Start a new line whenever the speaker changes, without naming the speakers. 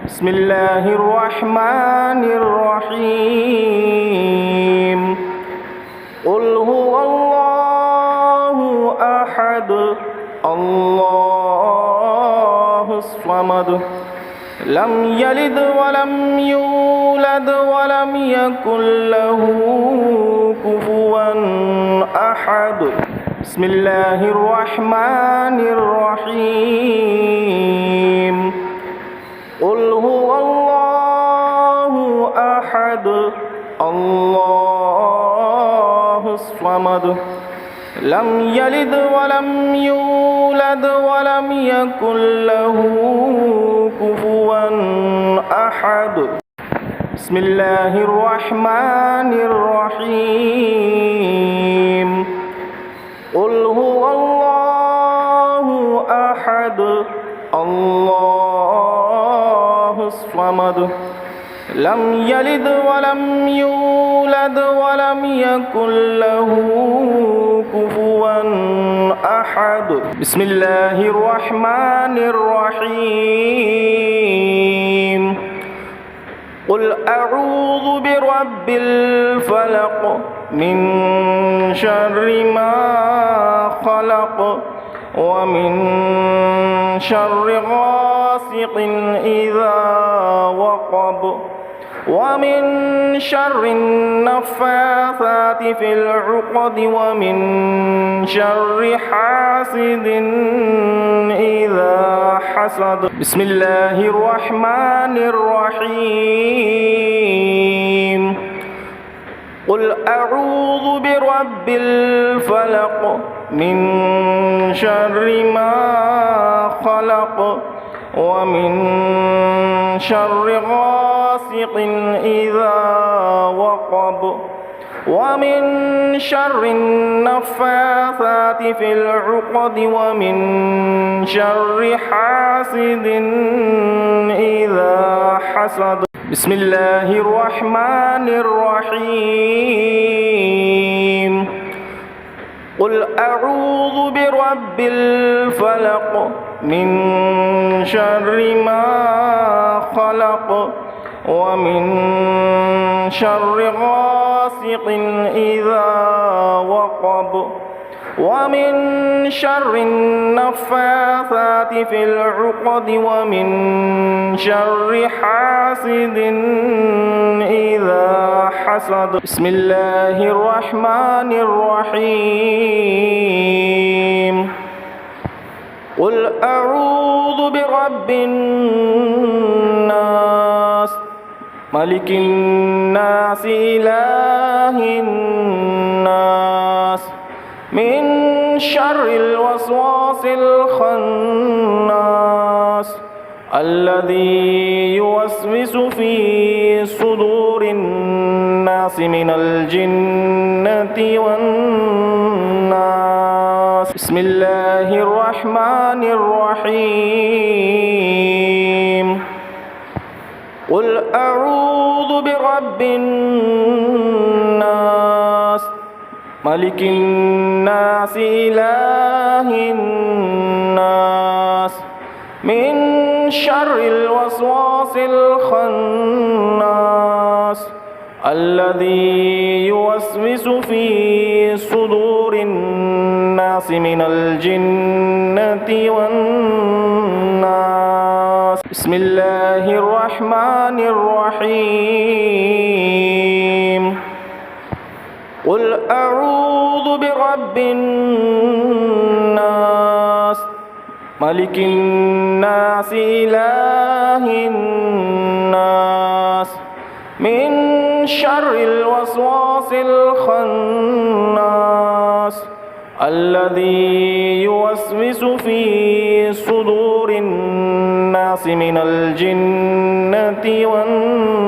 بسم الله الرحمن الرحيم قل هو الله أحد الله الصمد لم يلد ولم يولد ولم يكن له كفوا أحد بسم الله الرحمن الرحيم قل هو الله أحد الله الصمد لم يلد ولم يولد ولم يكن له كفوا أحد بسم الله الرحمن الرحيم قل هو الله أحد الله الصمد لم يلد ولم يولد ولم يكن له كفوا أحد بسم الله الرحمن الرحيم قل أعوذ برب الفلق من شر ما خلق ومن شر غاسق إذا وقب ومن شر النفاثات في العقد ومن شر حاسد إذا حسد بسم الله الرحمن الرحيم قل أعوذ برب الفلق من شر ما خلق ومن شر غاسق إذا وقب ومن شر النفاثات في العقد ومن شر حاسد إذا حسد بسم الله الرحمن الرحيم قل أعوذ برب الفلق من شر ما خلق ومن شر غاسق إذا وقب ومن شر النفاثات في العقد ومن شر حاسد إذا حسد بسم الله الرحمن الرحيم قل أعوذ برب الناس ملك الناس إله الناس من شر الوسواس الخناس الذي يوسوس في صدور الناس من الجنة والناس بسم الله الرحمن الرحيم قل أعوذ برب الناس ملك الناس إله الناس من شر الوسواس الخناس الذي يوسوس في صدور الناس من الجنة والناس بسم الله الرحمن الرحيم قل أعوذ برب الناس ملك الناس إله الناس من شر الوسواس الخناس الذي يوسوس في صدور الناس من الجنة والناس